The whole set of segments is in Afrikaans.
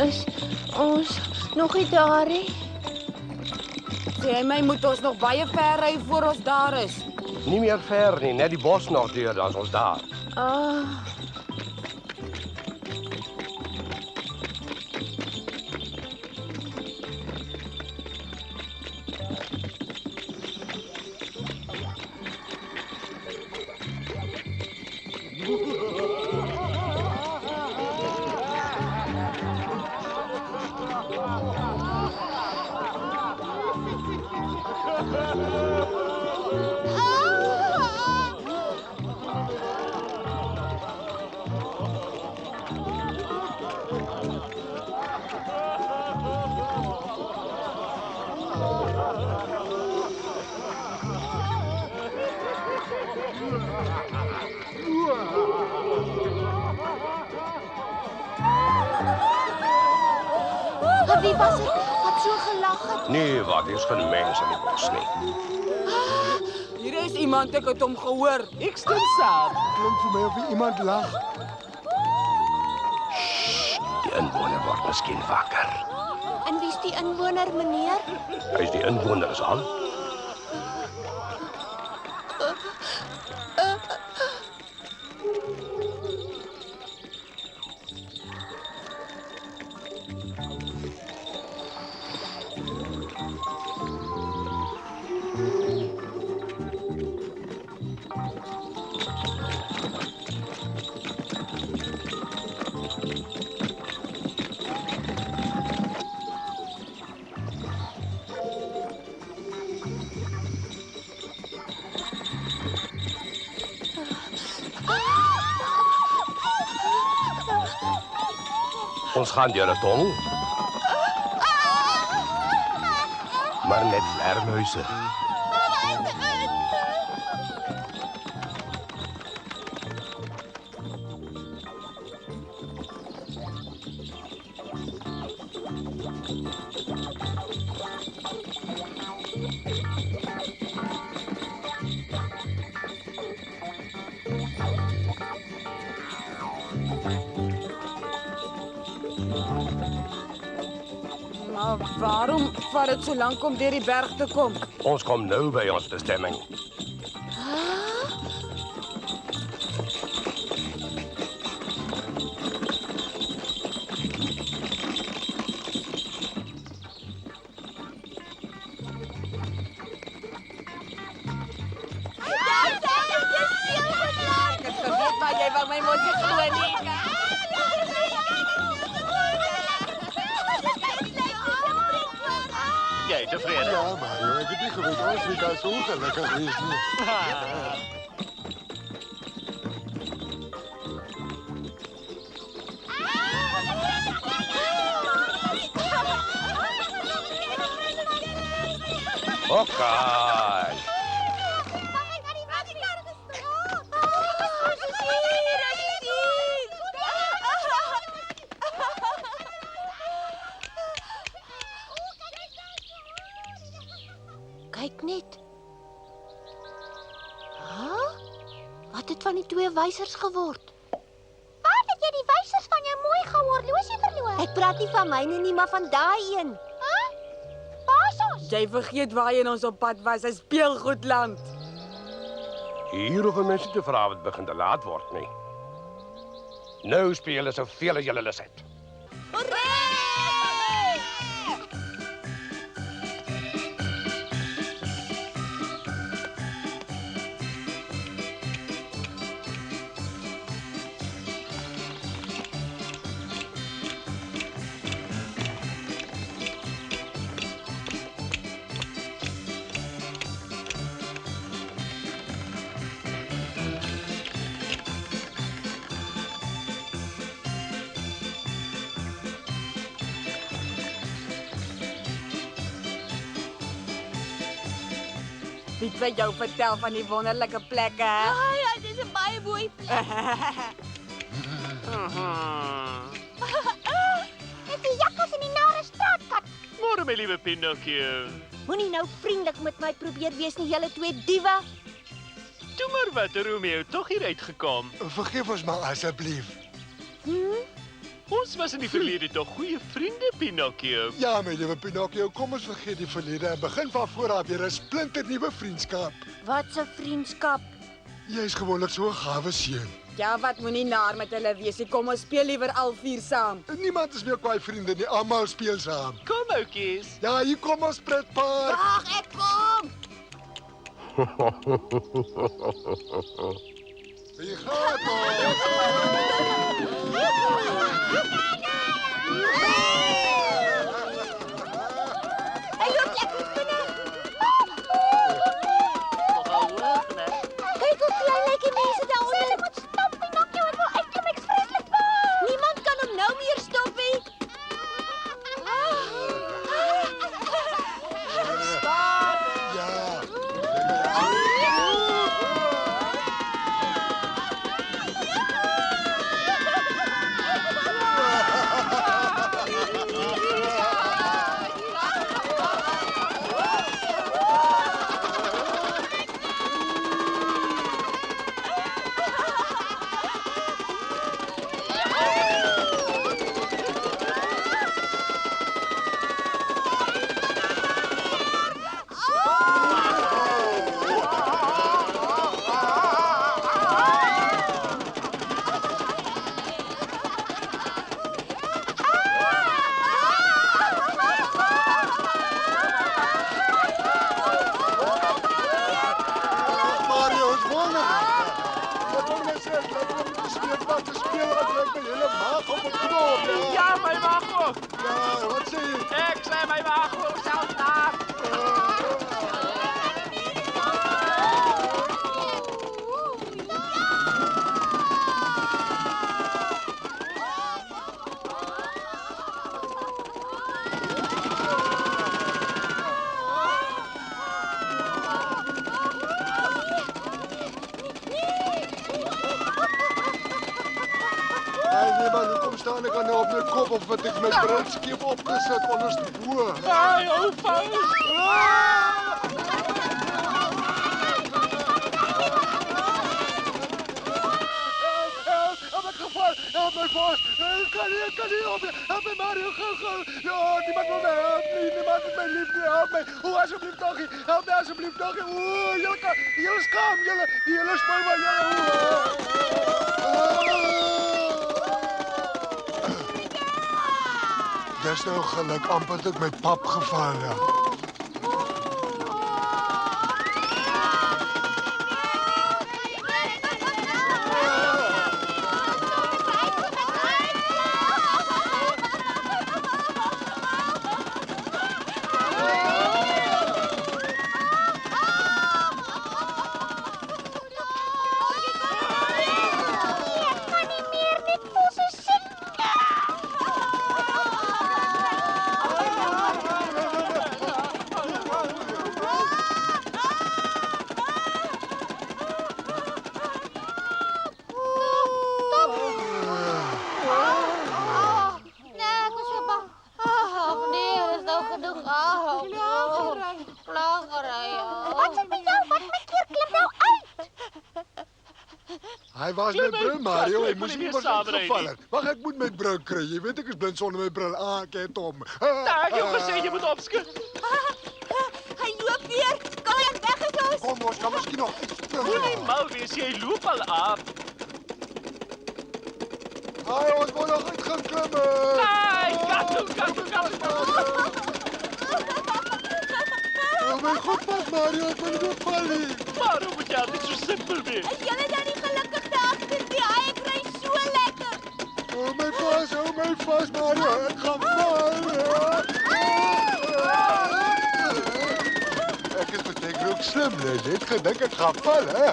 Is ons nog nie daar nie? Sê my moet ons nog baie ver ry voor ons daar is. Nie meer ver nie, net die bos nog deur, dan is ons daar. Wie was dit wat so gelag het? Nee, wat is geen mens in die bos nie. Hier is iemand, ek het hom gehoor. Ek stem saam. Klink vir my of iemand lag. Die inwoner word miskien wakker. En wie's die inwoner, meneer? Hy is die inwoner is al. Ons gaan deur 'n tong. Maar net vleermuise. Maar waarom vat dit so lank om deur die berg te kom? Ons kom nou by ons bestemming. Ek het geweet maar jy wou my mos nie glo nie. Jy tevrede? Ja, maar ek het nie geweet ons het daar so gelukkig wees nie. Okay. 2 wysers geword. Waar het jy die wysers van jou mooi gehorlosie verloor? Ek praat nie van myne nie, maar van daai een. Basos! Jy vergeet waarheen ons op pad was, 'n speelgoedland. Hier hoeven mensen te vra wat begint te laat word nie. Nou spelen soveel as julle lus het. Wie het vir jou vertel van die wonderlike plekke? Ja, dis 'n baie mooi plek. Dis die jakkals in die nare straatkat. Môre my liewe Pinocchio. Moenie nou vriendelik met my probeer wees nie, julle 2 diewe. Toe maar wat, Romeo, tog hier uitgekom. Vergeef ons maar asseblief. Ons was in die verlede tog goeie vriende, Pinocchio. Ja, my liewe Pinocchio, kom ons vergeet die verlede en begin van voor af weer 'n splinternuwe vriendskap. Wat 'n vriendskap. Jy's gewoonlik so 'n gawe seun. Ja, wat moenie naar met hulle wees nie. Kom ons speel liewer al 4 saam. Niemand is meer kwaai vriende nie, almal speel saam. Kom oukies. Ja, hier kom ons pretpark. Ag, ek kom. Wie gaan ons? Hy loop lekker vinnig. Nogal hoog, né? Kyk hoe klein lyk die mense daaronder. Hulle moet stop, Pinocchio, en wil uitkom, ek's vreeslik bang. Niemand kan hom nou meer stop nie. Ja. Mario is wonderlik. Wat wil jy sê? Laat hom nie speel wat te speel wat lyk my hele maag op 'n knop. Ja, my maag ook. Ja, wat sê jy? Ek sê my maag ook self daar. Nee man, hoekom staan ek nou op my kop of wat ek my bril skief opgesit onderste bo? Ai, ou fout. Help ek geval. Help my vos. Kan nie help my Mario gou. Ja, niemand wil my help nie. Niemand het my lief nie. Help my. O, asseblief doggie. Help my asseblief doggie. O, julle skaam julle. Die hele spul van julle. Dis nou geluk amper het ek my pap geval. Ja. Hy was Klim met uit, bril, Mario. Hy Glas, moes ek nie wil nie mos saamry geval nie. het. Wag, ek moet my bril kry. Jy weet ek is blind sonder my bril. Ket hom. Ek het gesê jy moet opskud. Hy loop weer. Colin, weg is ons. Kom, ons kan miskien nog uitspring. Moenie mal wees, jy loop al af. Haai, ons moet nog uitgeklim. Hey, katu. Oh my god, pas Mario, ek wil nie val nie. Waarom moet jy altyd so simpel wees? Is julle dan nie gelukkig daar agter die hy kry so lekker. Oh my vas, Mario, ek gaan val. Ek is beteken ook slim, nee. Net gedink ek gaan val, hè.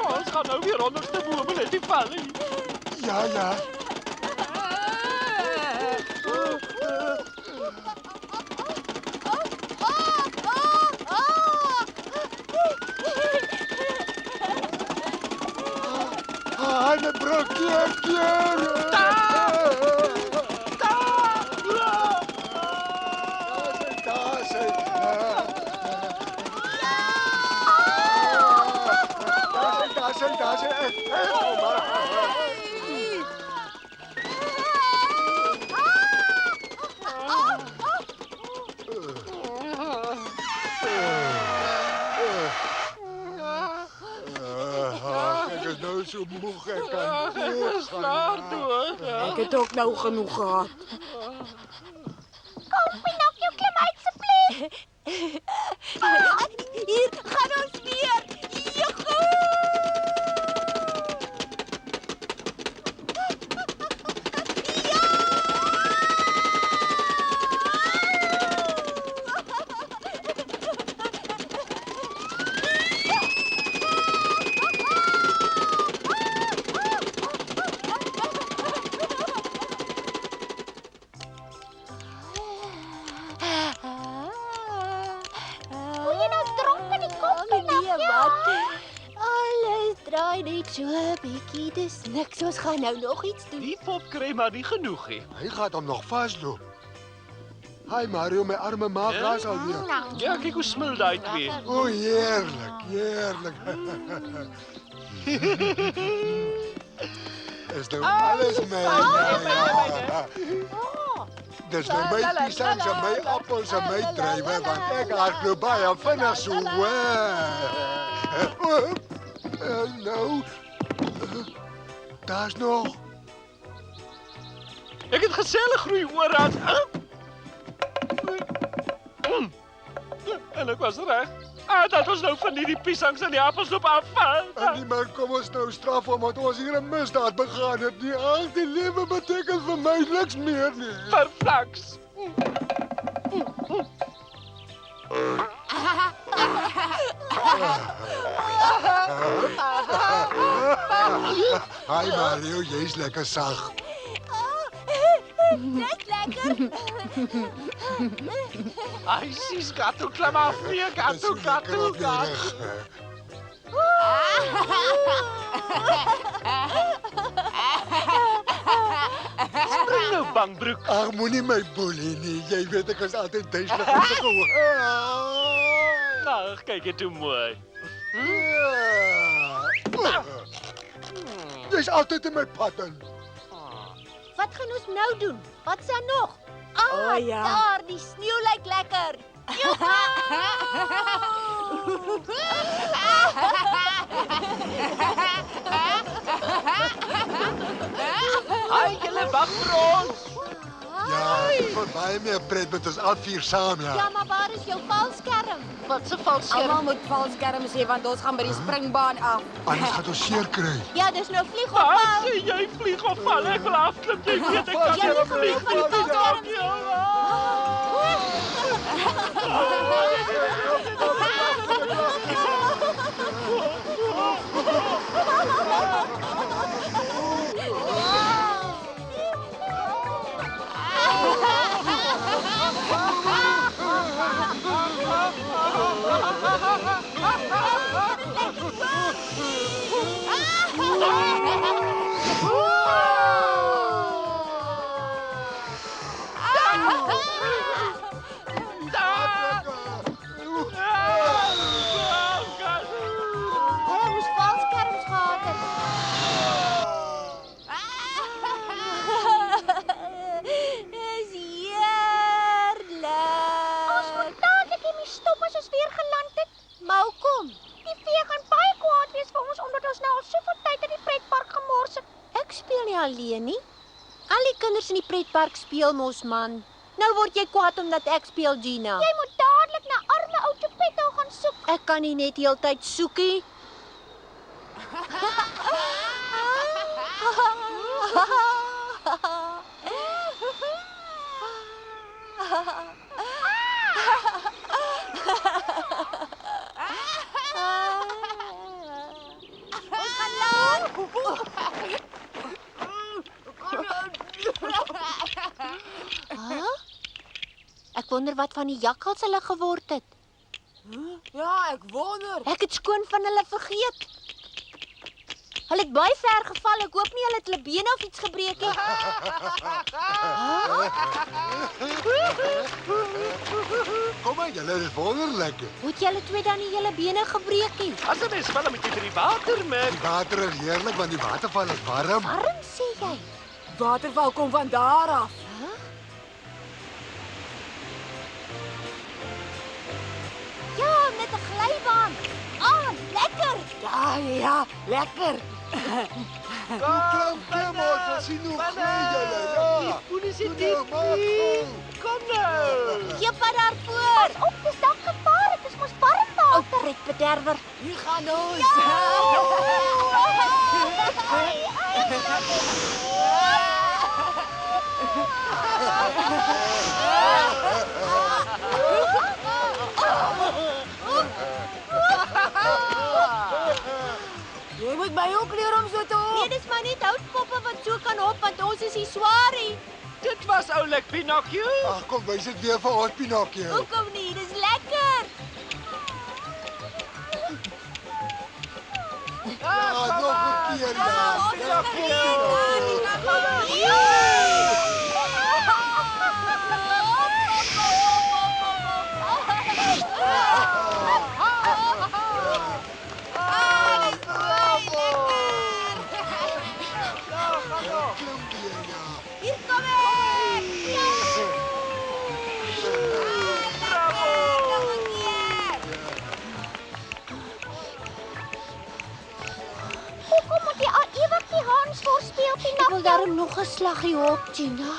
Ons gaan nou weer onderste bome net nie val nie. Ja. Haai, my broek, keer. Daar sê. Daar sê. Oh, maar. Ek is nou so moeg, ek kan nie Slaap toe. Ek het ook nou genoeg gehad. Kom, Pinocchio, klim uit asseblief. Hier gaan ons weer. Joegoe! Hoe jy nou dronk in die kop, Pinocchio? Alles draai net so 'n bietjie, dis niks. Ons gaan nou nog iets doen. Die pop kry maar nie genoeg nie. Hy gaan hom nog vasloop. Hi Mario, my arme maag raas alweer. Ja, kyk hoe smil daai twee. O, heerlik. Is nou alles my. Dis nou my pisangs en my appels en my druiwe want ek hardloop baie vinnig so. Nou. Daar's nog. Ek het gesê hulle groei oorraad. En ek was reg. Dat ons nou van hierdie piesangs en die appels loop afval. En die man kom ons nou straf omdat ons hier 'n misdaad begaan het. Nie al die lewe beteken vir my niks meer nie. Verflaks. Hi Mario, jy's lekker sag. Dis lekker. Ai, sis, gato, klim af weer, gato. Spring nou, bangbroek. Ag, moenie my boelie nie. Jy weet ek is altyd duiselig om te gehoor. Ag, kyk dit hoe mooi. Jy's altyd in my pad in. Wat gaan ons nou doen? Wat s'n nog? O, ja. Daar, die sneeu lyk lekker. Ai, julle wag vir ons. Ja, dit word baie meer pret met ons al vier saam, ja. Ja, maar waar is jou valskerm? Wat se valskerm? Almal moet valskerms hê want ons gaan by die springbaan af. Anders gaan ons seer kry. Ja, dis nou vlieg op Wat val. sê jy vlieg of val? Ek wil afklim. Jy weet ek kan Jy nie moet vlieg van die nie. valskerm. Hulle moes valskerms gehad het. Dis heerlik. Ons moet dadelik in die stop as ons weer geland het. Maar hoekom? Die vee gaan baie kwaad wees vir ons omdat ons nou al soveel tyd in die pretpark gemors het. Ek speel nie alleen nie. Al die kinders in die pretpark speel mos, man. Nou word jy kwaad omdat ek speel, Gina. Jy moet dadelik na arme ou Geppetto gaan soek. Ek kan nie net heeltyd soekie. Ons gaan laat. Ek wonder wat van die jakkals hulle geword het. Ja, ek wonder. Ek het skoon van hulle vergeet. Hulle het baie ver geval. Ek hoop nie hulle het hulle bene of iets gebreek nie. Kom maar, julle is wonderlik. Hoe het julle twee dan nie julle bene gebreek nie? As 'n mens val, moet jy vir die water, man. Die water is heerlik want die waterval is warm. Waarom sê jy? Waterval kom van daar af. Ja, met 'n glybaan. Lekker. Ja, lekker. Klim ons, ons sien hoe groei julle. Ja. Poenie se Doe nou, maak vol. Kom nou. Jy pa daarvoor. Pas op, dis dalk gevaar. Dit is mos warm water. Pretbederwer. Hier gaan ons. Jy moet my ook leer om so te hop. Nee, dis maar net houtpoppe wat so kan hop, want ons is nie swaarie. Dit was oulik Pinocchio. Ag, kom, wys dit weer vir ons Pinocchio. Hoekom nie? Dis lekker. Ja, nog 'n keer ja. Klim weer ja. Hier kom ek. Hoekom moet jy al ewig die Hans voorspeel, Pinocchio? Ek wil daarom nog 'n slaggie hop, Gina.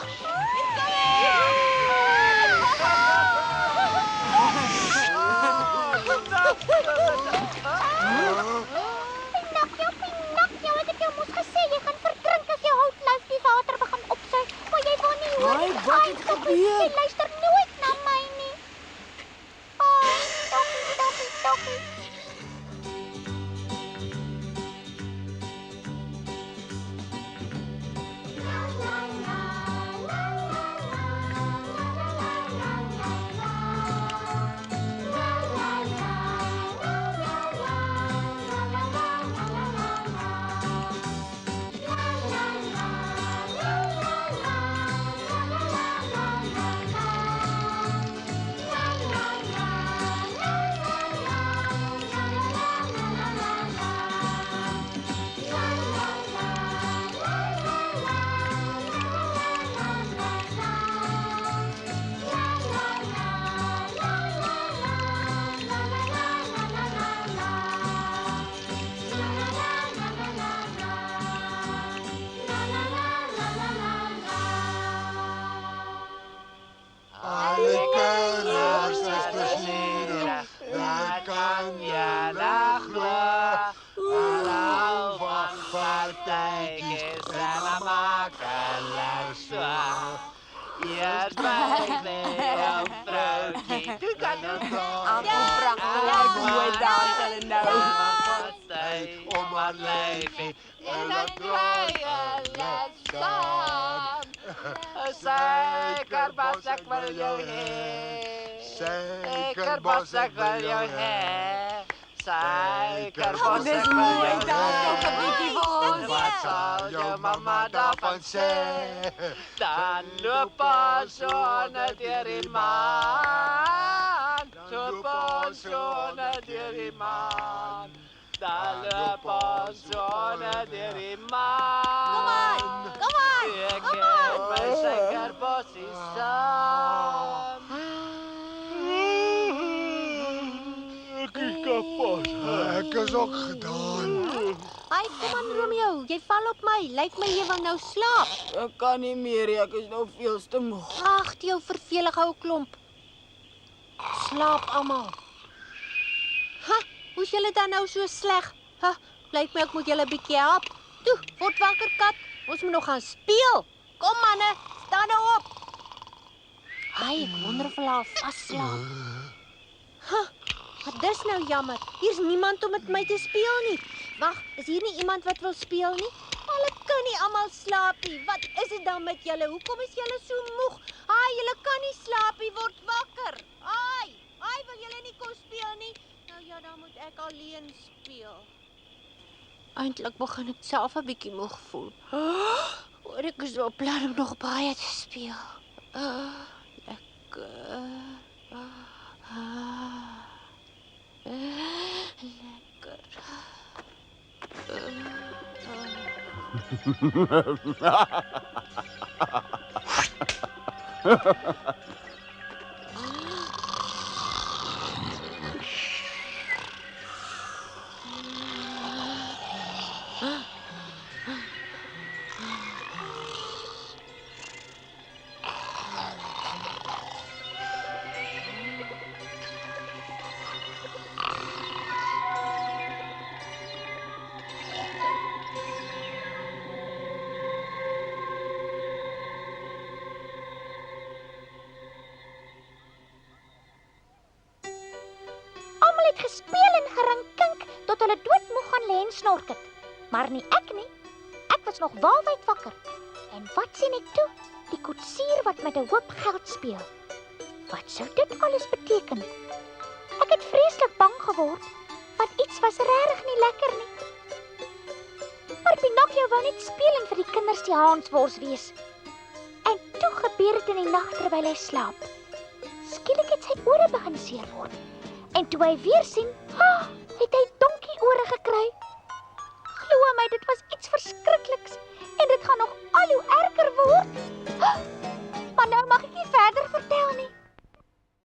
Pinocchio, ek het jou mos gesê jy gaan verdrink as jou houtlyf die water begin opsuig, maar jy wil nie hoor. Ai, wat het gebeur? Jy luister nooit na my nie. Ai, Dokkie. Alle kinders is plesier. Dat kan jy glo. Alou van partytjies en dan maak hulle so. Eers by my vroukie. Toe kan ons Pragtig mooi dans hulle nou. draai om haar lyfie en laat draai hulle saam. Suikerbos, ek wil jou hê. Suikerbos, ek wil jou hê. Suikerbos, Dis ek wil mooi, jou daar hê. nog 'n bietjie vir ons. Wat sal jou mamma daarvan sê? Dan loop ons sonne deur die maan. Loop ons sonne deur die maan. Dan loop ons sonne deur die maan. Kom aan. Ek het my suikerbossie saam. Ek is kapot. Ek is ook gedaan. Ai, kom aan Romeo, jy val op my. Lyk my jy wil nou slaap. Ek kan nie meer, ek is nou veel te moeg. Ag, jou vervelige ou klomp. Slaap almal. Ha, hoe's julle dan nou so sleg? Ha, lyk my ek moet julle bietjie help. Toe, word wakker kat. Ons moet nog gaan speel. Kom manne, staan nou op. Ai, ek wonder of hulle al vasslaap. Ha, wat dis nou jammer. Hier's niemand om met my te speel nie. Wag, is hier nie iemand wat wil speel nie? Hulle kan nie almal slaap nie. Wat is dit dan met julle? Hoekom is julle so moeg? Ai, julle kan nie slaap nie. Word wakker. Ai, wil julle nie kom speel nie? Nou ja, dan moet ek alleen speel. Eintlik begin ek self 'n bietjie moeg voel. Hoor ek is op plan om nog baie te speel. Lekker. Lekker. Almal het gespeel en gerinkink tot hulle doodmoeg gaan lê en snork het. Maar nie ek nie. Ek was nog waalwyd wakker. En wat sien ek toe? Die koetsier wat met 'n hoop geld speel. Wat sou dit alles beteken? Ek het vreeslik bang geword, want iets was regtig nie lekker nie. Maar Pinocchio wou net speel en vir die kinders die hanswors wees. En toe gebeur dit in die nag terwyl hy slaap. Skielik het sy ore begin seer word. En toe hy weer sien, het hy